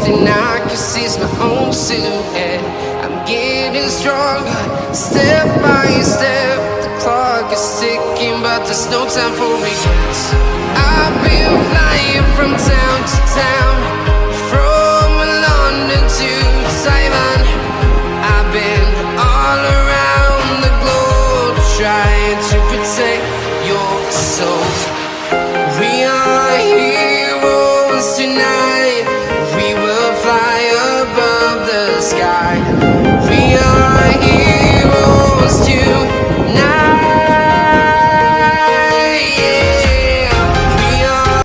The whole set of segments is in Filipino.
and I can see my own silhouette. I'm getting stronger, step by step. The clock is ticking, but there's no time for regrets. I've been flying from town to town, from London to Taiwan. I've been all around the globe trying to protect your soul. We are heroes tonight. We will fly above the sky. We are heroes tonight. Yeah. We are.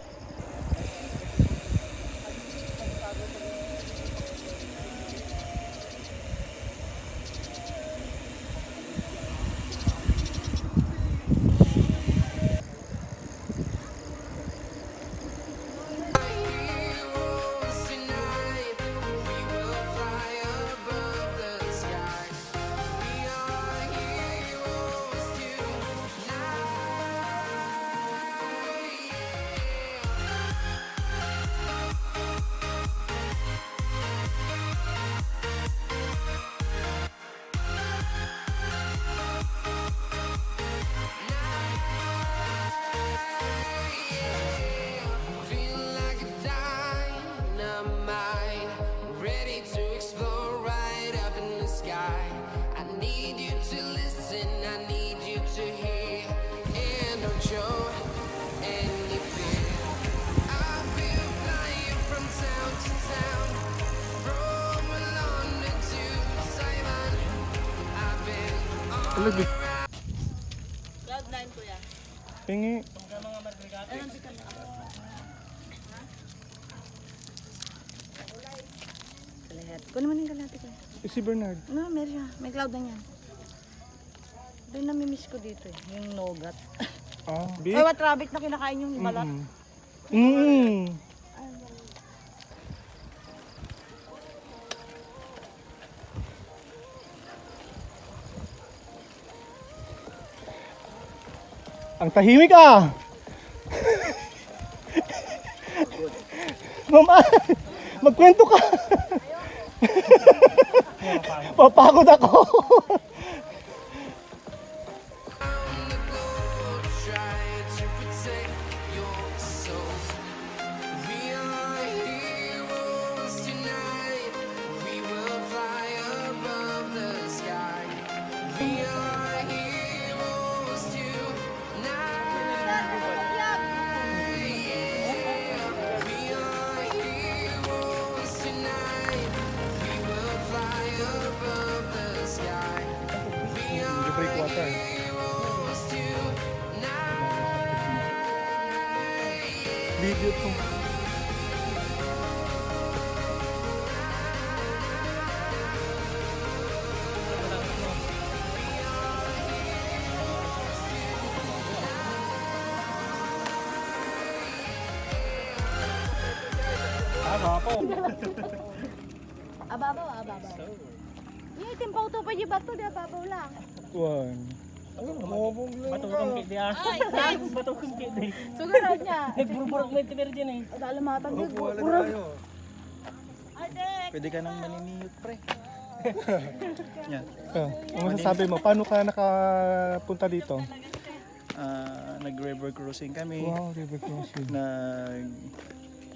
Heroes tonight. We will fly above the sky. We are heroes tonight. Feel like a dynamite, ready to explode right up in the sky. I need you to listen, I need you to hear, and don't show any fear. I've been flying from town to town, from London to Taiwan. I've been all Lagi. Cloud 9 kuya. Pingi. Kalahati. Kunin mo na yung kalahati ko. Si Bernard. No, meron siya. May cloud na yan. Ito yung namimiss ko dito eh. Yung nogat. Ah, Ay, what rabbit na kinakain yung balat. Ang tahimik ah! Mama, magkwento ka! Papagod ako! around the globe trying to protect your soul. We are heroes tonight. We will fly above the sky. We are heroes tonight. Yeah. We are heroes tonight. We will fly above the sky. We are heroes tonight. Video to. Ababaw, ababaw. Yung itimpaw to pa yung bato, di ababaw lang. One. Sugaran niya. Burburok na ito dyan eh. Dalamatan din. Pwede ka nang maniniyot pre. Yan. Ang masasabi mo, paano ka nakapunta dito? Nag-river cruising kami. Wow, river crossing.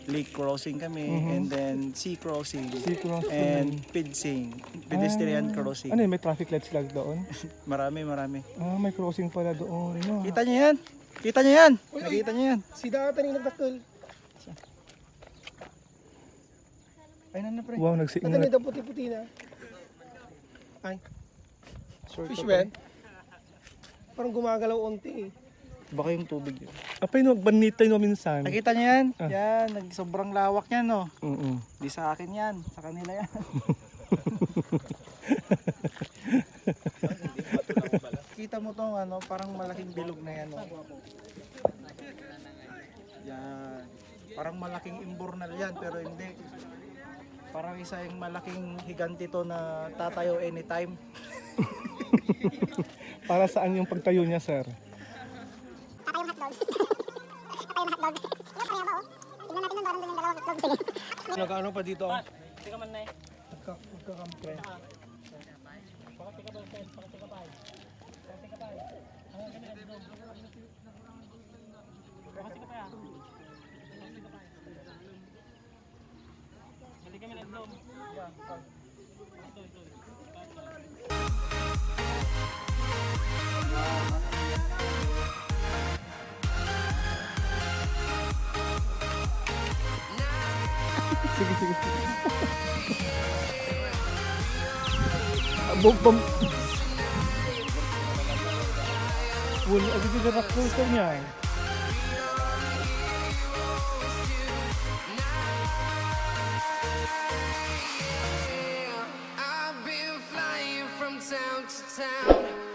Lake crossing kami. And then sea crossing. Sea crossing. And pidsing. Pedestrian crossing. Ano yun, may traffic lights lang doon? Marami. Ah, may crossing pala doon. No? Kita niyo yan? Kita niyo yan? Nakita niyo yan? Si Data rin nagdakil. Ay na pre. Wow, Ang nagsiingat. ganito puti-puti na. Ay, fish well. Parang gumagalaw onti eh. Baka yung tubig yun. Apay no, banitay no minsan. Nakita niyo yan? Yan. Sobrang lawak yan no. Oo. Di sa akin yan. Sa kanila yan. Kita mo tong ano, parang malaking bilog na yan. No? Yan. Parang malaking imbornal yan pero hindi. Parang isa yung malaking higanti to na tatayo anytime. Para saan yung pagtayo niya, sir? Tatay yung hotdog. Tatay yung hotdog. Yan, kaya ba oh? Tingnan Nag-ano pa dito? Magkakampre. Sige, sige. Bum. Wala, agad yung rock coaster niya. I've been flying from town to town.